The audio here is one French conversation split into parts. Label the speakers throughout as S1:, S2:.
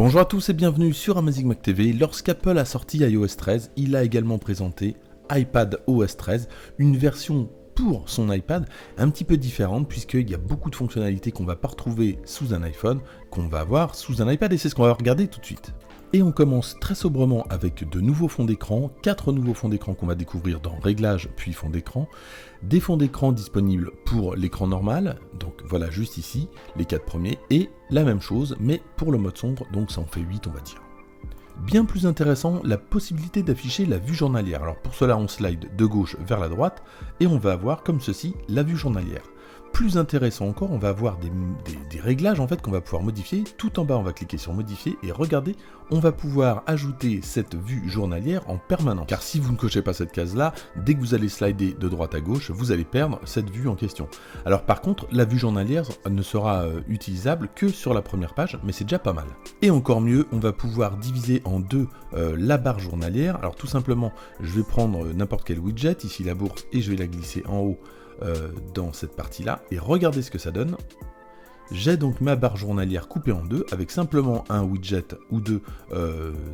S1: Bonjour à tous et bienvenue sur Amazing Mac TV. Lorsqu'Apple a sorti iOS 13, il a également présenté iPadOS 13, une version pour son iPad un petit peu différente puisqu'il y a beaucoup de fonctionnalités qu'on ne va pas retrouver sous un iPhone, qu'on va avoir sous un iPad et c'est ce qu'on va regarder tout de suite. Et on commence très sobrement avec de nouveaux fonds d'écran, 4 nouveaux fonds d'écran qu'on va découvrir dans Réglages puis fonds d'écran, des fonds d'écran disponibles pour l'écran normal, donc voilà juste ici, les 4 premiers, et la même chose mais pour le mode sombre, donc ça en fait 8 on va dire. Bien plus intéressant, la possibilité d'afficher la vue journalière. Alors pour cela on slide de gauche vers la droite et on va avoir comme ceci la vue journalière. Plus intéressant encore, on va avoir des réglages en fait qu'on va pouvoir modifier. Tout en bas, on va cliquer sur modifier et regardez, on va pouvoir ajouter cette vue journalière en permanence. Car si vous ne cochez pas cette case-là, dès que vous allez slider de droite à gauche, vous allez perdre cette vue en question. Alors par contre, la vue journalière ne sera utilisable que sur la première page, mais c'est déjà pas mal. Et encore mieux, on va pouvoir diviser en deux la barre journalière. Alors tout simplement, je vais prendre n'importe quel widget, ici la bourse, et je vais la glisser en haut dans cette partie-là, et regardez ce que ça donne. J'ai donc ma barre journalière coupée en deux, avec simplement un widget ou deux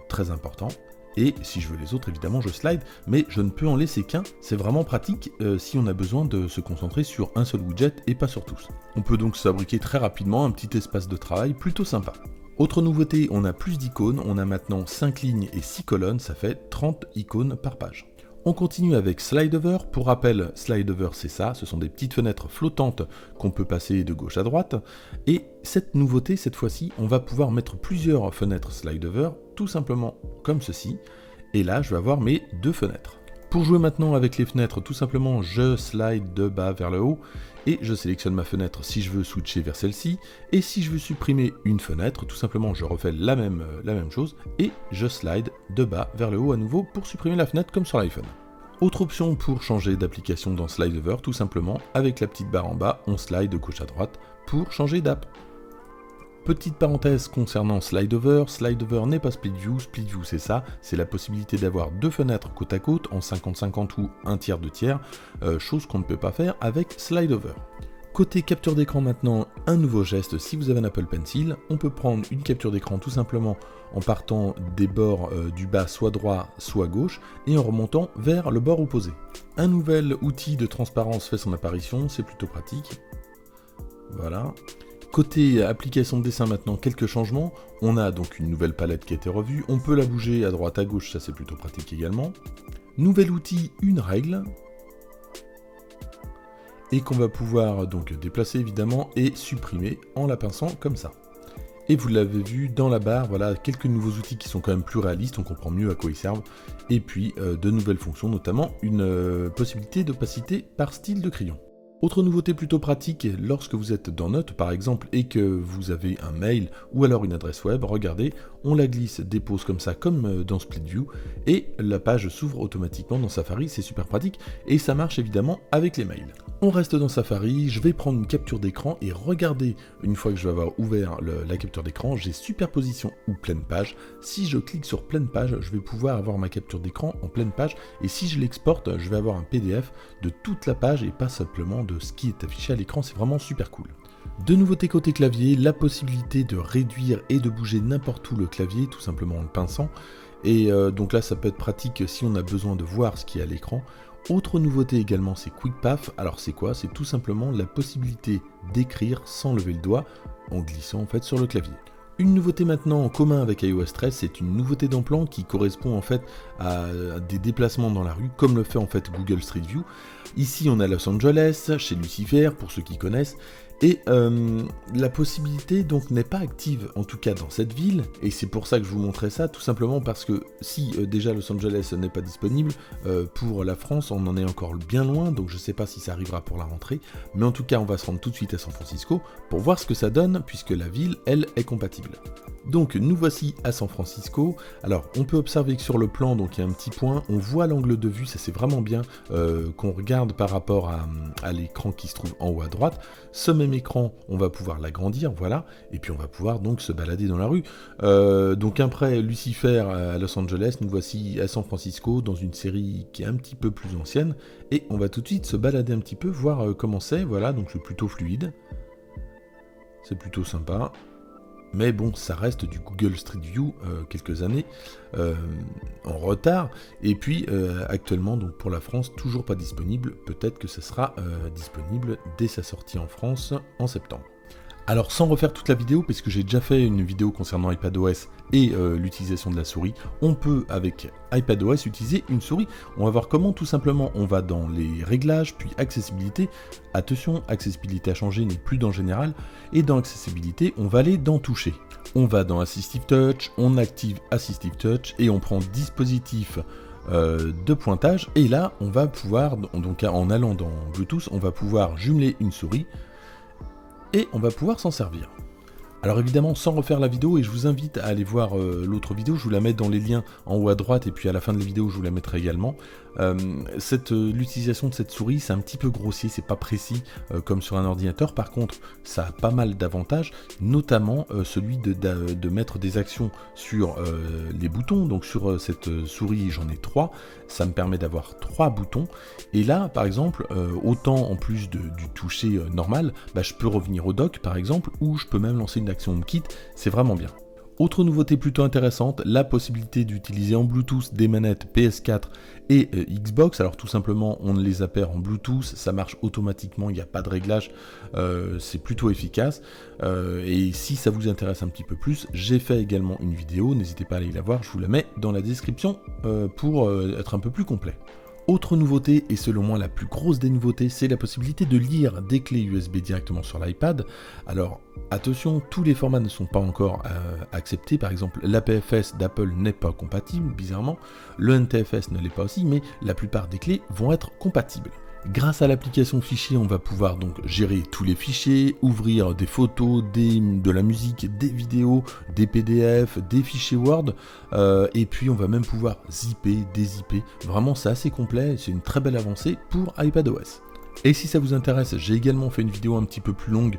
S1: très important, et si je veux les autres, évidemment, je slide, mais je ne peux en laisser qu'un, c'est vraiment pratique si on a besoin de se concentrer sur un seul widget et pas sur tous. On peut donc se fabriquer très rapidement un petit espace de travail plutôt sympa. Autre nouveauté, on a plus d'icônes, on a maintenant 5 lignes et 6 colonnes, ça fait 30 icônes par page. On continue avec Slideover. Pour rappel, Slideover c'est ça, ce sont des petites fenêtres flottantes qu'on peut passer de gauche à droite. Et cette nouveauté, cette fois-ci, on va pouvoir mettre plusieurs fenêtres Slideover, tout simplement comme ceci. Et là, je vais avoir mes deux fenêtres. Pour jouer maintenant avec les fenêtres, tout simplement, je slide de bas vers le haut et je sélectionne ma fenêtre si je veux switcher vers celle-ci. Et si je veux supprimer une fenêtre, tout simplement, je refais la même chose et je slide de bas vers le haut à nouveau pour supprimer la fenêtre comme sur l'iPhone. Autre option pour changer d'application dans Slideover, tout simplement, avec la petite barre en bas, on slide de gauche à droite pour changer d'app. Petite parenthèse concernant Slideover, Slideover n'est pas Split View c'est ça, c'est la possibilité d'avoir deux fenêtres côte à côte en 50-50 ou un tiers, deux tiers, chose qu'on ne peut pas faire avec Slideover. Côté capture d'écran maintenant, un nouveau geste, si vous avez un Apple Pencil, on peut prendre une capture d'écran tout simplement en partant des bords du bas soit droit soit gauche et en remontant vers le bord opposé. Un nouvel outil de transparence fait son apparition, c'est plutôt pratique. Voilà. Côté application de dessin maintenant, quelques changements. On a donc une nouvelle palette qui a été revue, on peut la bouger à droite à gauche, ça c'est plutôt pratique également. Nouvel outil, une règle. Et qu'on va pouvoir donc déplacer évidemment et supprimer en la pinçant comme ça. Et vous l'avez vu dans la barre, voilà quelques nouveaux outils qui sont quand même plus réalistes, on comprend mieux à quoi ils servent. Et puis de nouvelles fonctions, notamment une possibilité d'opacité par style de crayon. Autre nouveauté plutôt pratique, lorsque vous êtes dans Notes par exemple et que vous avez un mail ou alors une adresse web, regardez, on la glisse, dépose comme ça, comme dans Split View, et la page s'ouvre automatiquement dans Safari, c'est super pratique, et ça marche évidemment avec les mails. On reste dans Safari, je vais prendre une capture d'écran et regardez, une fois que je vais avoir ouvert la capture d'écran, j'ai superposition ou pleine page. Si je clique sur pleine page, je vais pouvoir avoir ma capture d'écran en pleine page, et si je l'exporte, je vais avoir un PDF de toute la page et pas simplement de ce qui est affiché à l'écran, c'est vraiment super cool. De nouveautés côté clavier, la possibilité de réduire et de bouger n'importe où le clavier, tout simplement en le pinçant, et donc là ça peut être pratique si on a besoin de voir ce qui est à l'écran. Autre nouveauté également, c'est Quick Path. Alors c'est quoi? C'est tout simplement la possibilité d'écrire sans lever le doigt, en glissant en fait sur le clavier. Une nouveauté maintenant en commun avec iOS 13, c'est une nouveauté d'emploi qui correspond en fait à des déplacements dans la rue, comme le fait en fait Google Street View. Ici on a Los Angeles, chez Lucifer, pour ceux qui connaissent, et la possibilité donc n'est pas active, en tout cas dans cette ville, et c'est pour ça que je vous montrais ça, tout simplement parce que si déjà Los Angeles n'est pas disponible, pour la France on en est encore bien loin, donc je sais pas si ça arrivera pour la rentrée, mais en tout cas on va se rendre tout de suite à San Francisco pour voir ce que ça donne, puisque la ville, elle, est compatible. Donc nous voici à San Francisco. Alors on peut observer que sur le plan, donc il y a un petit point, on voit l'angle de vue, ça c'est vraiment bien qu'on regarde par rapport à l'écran qui se trouve en haut à droite. Ce même écran, on va pouvoir l'agrandir, voilà, et puis on va pouvoir donc se balader dans la rue. Donc après Lucifer à Los Angeles, nous voici à San Francisco dans une série qui est un petit peu plus ancienne, et on va tout de suite se balader un petit peu, voir comment c'est, voilà, donc c'est plutôt fluide, c'est plutôt sympa. mais bon, ça reste du Google Street View quelques années en retard. Et puis actuellement, donc pour la France, toujours pas disponible. Peut-être que ça sera disponible dès sa sortie en France en septembre. Alors sans refaire toute la vidéo, parce que j'ai déjà fait une vidéo concernant iPadOS et l'utilisation de la souris, on peut avec iPadOS utiliser une souris. On va voir comment. Tout simplement, on va dans les réglages, puis accessibilité. Attention, accessibilité à changer n'est plus dans général. Et dans accessibilité, on va aller dans toucher. On va dans Assistive Touch, on active Assistive Touch et on prend dispositif de pointage. Et là, on va pouvoir, donc en allant dans Bluetooth, on va pouvoir jumeler une souris et on va pouvoir s'en servir. Alors évidemment, sans refaire la vidéo, et je vous invite à aller voir l'autre vidéo, je vous la mets dans les liens en haut à droite, et puis à la fin de la vidéo, je vous la mettrai également. L'utilisation de cette souris, c'est un petit peu grossier, c'est pas précis comme sur un ordinateur. Par contre, ça a pas mal d'avantages, notamment celui de mettre des actions sur les boutons. Donc sur cette souris, j'en ai 3, ça me permet d'avoir 3 boutons. Et là, par exemple, autant en plus du toucher normal, je peux revenir au dock, par exemple, ou je peux même lancer une action HomeKit, c'est vraiment bien. Autre nouveauté plutôt intéressante, la possibilité d'utiliser en Bluetooth des manettes PS4 et Xbox. Alors tout simplement, on les appaire en Bluetooth, ça marche automatiquement, il n'y a pas de réglage, c'est plutôt efficace. Et si ça vous intéresse un petit peu plus, j'ai fait également une vidéo, n'hésitez pas à aller la voir, je vous la mets dans la description pour être un peu plus complet. Autre nouveauté, et selon moi la plus grosse des nouveautés, c'est la possibilité de lire des clés USB directement sur l'iPad. Alors attention, tous les formats ne sont pas encore acceptés. Par exemple, l'APFS d'Apple n'est pas compatible, bizarrement. Le NTFS ne l'est pas aussi, mais la plupart des clés vont être compatibles. Grâce à l'application fichier, on va pouvoir donc gérer tous les fichiers, ouvrir des photos, de la musique, des vidéos, des PDF, des fichiers Word, et puis on va même pouvoir zipper, dézipper. Vraiment, c'est assez complet, c'est une très belle avancée pour iPadOS. Et si ça vous intéresse, j'ai également fait une vidéo un petit peu plus longue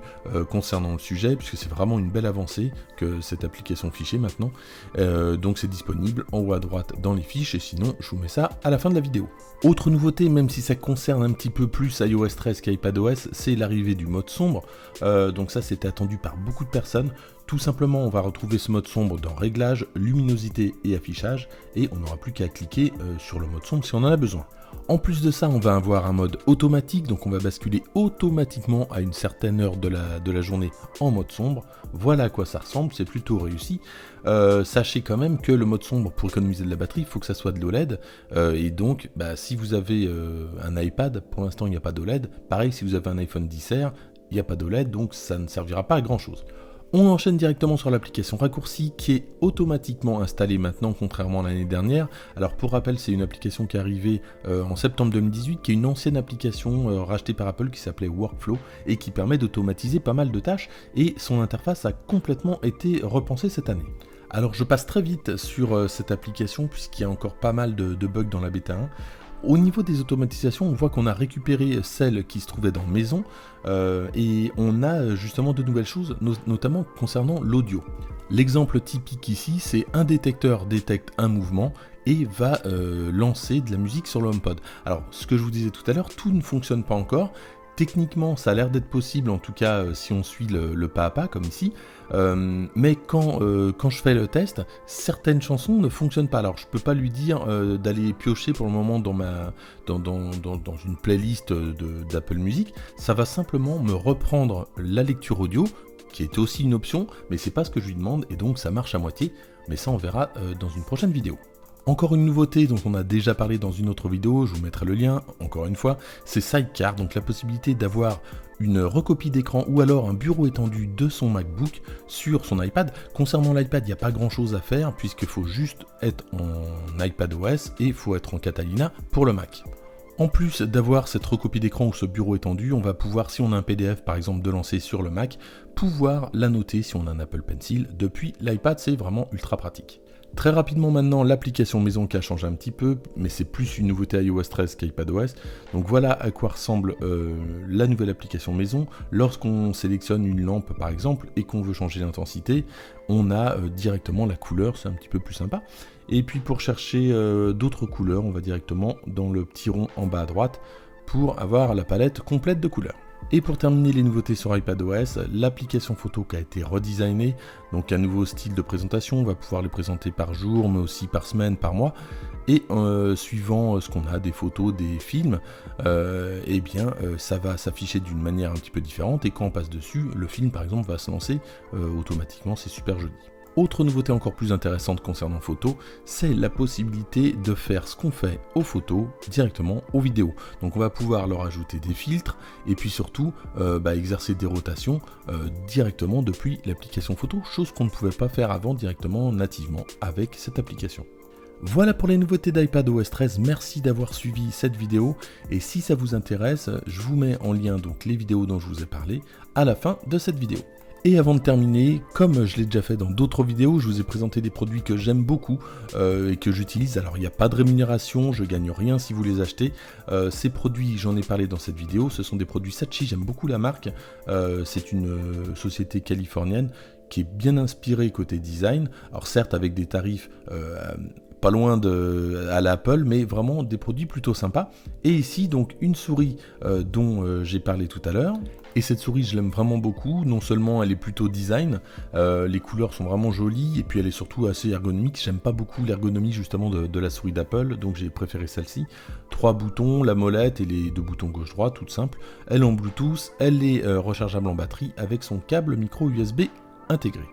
S1: concernant le sujet, puisque c'est vraiment une belle avancée que cette application fichier maintenant. Donc c'est disponible en haut à droite dans les fiches, et sinon je vous mets ça à la fin de la vidéo. Autre nouveauté, même si ça concerne un petit peu plus iOS 13 qu'iPadOS, c'est l'arrivée du mode sombre. Donc ça c'était attendu par beaucoup de personnes. Tout simplement, on va retrouver ce mode sombre dans Réglages, Luminosité et Affichage, et on n'aura plus qu'à cliquer sur le mode sombre si on en a besoin. En plus de ça, on va avoir un mode automatique, donc on va basculer automatiquement à une certaine heure de la journée en mode sombre. Voilà à quoi ça ressemble, c'est plutôt réussi. Sachez quand même que le mode sombre, pour économiser de la batterie, il faut que ça soit de l'OLED. Et donc, si vous avez un iPad, pour l'instant il n'y a pas d'OLED. Pareil, si vous avez un iPhone XR, il n'y a pas d'OLED, donc ça ne servira pas à grand chose. On enchaîne directement sur l'application Raccourci qui est automatiquement installée maintenant, contrairement à l'année dernière. Alors pour rappel, c'est une application qui est arrivée en septembre 2018, qui est une ancienne application rachetée par Apple qui s'appelait Workflow et qui permet d'automatiser pas mal de tâches, et son interface a complètement été repensée cette année. Alors je passe très vite sur cette application puisqu'il y a encore pas mal de bugs dans la bêta 1. Au niveau des automatisations, on voit qu'on a récupéré celles qui se trouvaient dans Maison et on a justement de nouvelles choses, notamment concernant l'audio. L'exemple typique ici, c'est un détecteur détecte un mouvement et va lancer de la musique sur le HomePod. Alors, ce que je vous disais tout à l'heure, tout ne fonctionne pas encore. Techniquement, ça a l'air d'être possible, en tout cas si on suit le pas à pas, comme ici. Mais quand je fais le test, certaines chansons ne fonctionnent pas. Alors je peux pas lui dire d'aller piocher pour le moment dans une playlist d'Apple Music. Ça va simplement me reprendre la lecture audio, qui était aussi une option, mais c'est pas ce que je lui demande, et donc ça marche à moitié. Mais ça on verra dans une prochaine vidéo. Encore une nouveauté dont on a déjà parlé dans une autre vidéo, je vous mettrai le lien, encore une fois, c'est Sidecar, donc la possibilité d'avoir une recopie d'écran ou alors un bureau étendu de son MacBook sur son iPad. Concernant l'iPad, il n'y a pas grand chose à faire puisqu'il faut juste être en iPadOS et il faut être en Catalina pour le Mac. En plus d'avoir cette recopie d'écran ou ce bureau étendu, on va pouvoir, si on a un PDF par exemple de lancer sur le Mac, pouvoir l'annoter si on a un Apple Pencil depuis l'iPad, c'est vraiment ultra pratique. Très rapidement maintenant, l'application Maison qui a changé un petit peu, mais c'est plus une nouveauté iOS 13 qu'iPadOS. Donc voilà à quoi ressemble la nouvelle application Maison. Lorsqu'on sélectionne une lampe par exemple et qu'on veut changer l'intensité, on a directement la couleur, c'est un petit peu plus sympa. Et puis pour chercher d'autres couleurs, on va directement dans le petit rond en bas à droite pour avoir la palette complète de couleurs. Et pour terminer les nouveautés sur iPadOS, l'application photo qui a été redesignée, donc un nouveau style de présentation, on va pouvoir les présenter par jour, mais aussi par semaine, par mois, et suivant ce qu'on a, des photos, des films, ça va s'afficher d'une manière un petit peu différente, et quand on passe dessus, le film par exemple va se lancer automatiquement, c'est super joli. Autre nouveauté encore plus intéressante concernant photo, c'est la possibilité de faire ce qu'on fait aux photos directement aux vidéos. Donc on va pouvoir leur ajouter des filtres et puis surtout exercer des rotations directement depuis l'application photo, chose qu'on ne pouvait pas faire avant directement nativement avec cette application. Voilà pour les nouveautés d'iPadOS 13, merci d'avoir suivi cette vidéo et si ça vous intéresse, je vous mets en lien donc les vidéos dont je vous ai parlé à la fin de cette vidéo. Et avant de terminer, comme je l'ai déjà fait dans d'autres vidéos, je vous ai présenté des produits que j'aime beaucoup et que j'utilise. Alors il n'y a pas de rémunération, je gagne rien si vous les achetez. Ces produits, j'en ai parlé dans cette vidéo, ce sont des produits Saatchi, j'aime beaucoup la marque. C'est une société californienne qui est bien inspirée côté design. Alors certes avec des tarifs pas loin à l'Apple, mais vraiment des produits plutôt sympas. Et ici donc une souris dont j'ai parlé tout à l'heure. Et cette souris je l'aime vraiment beaucoup, non seulement elle est plutôt design, les couleurs sont vraiment jolies et puis elle est surtout assez ergonomique. J'aime pas beaucoup l'ergonomie justement de la souris d'Apple, donc j'ai préféré celle-ci. 3 boutons, la molette et les 2 boutons gauche-droite, toute simple. Elle est en Bluetooth, elle est rechargeable en batterie avec son câble micro USB intégré.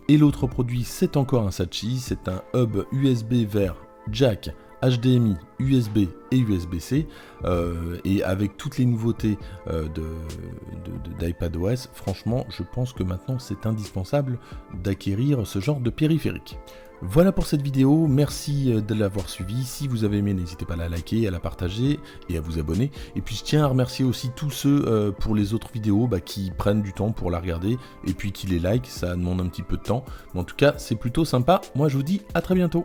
S1: Et l'autre produit c'est encore un Saatchi, c'est un hub USB vers jack, HDMI, USB et USB-C, et avec toutes les nouveautés d'iPadOS, franchement, je pense que maintenant c'est indispensable d'acquérir ce genre de périphérique. Voilà pour cette vidéo, merci de l'avoir suivi. Si vous avez aimé, n'hésitez pas à la liker, à la partager et à vous abonner. Et puis je tiens à remercier aussi tous ceux pour les autres vidéos qui prennent du temps pour la regarder et puis qui les like, ça demande un petit peu de temps. Mais en tout cas, c'est plutôt sympa. Moi je vous dis à très bientôt.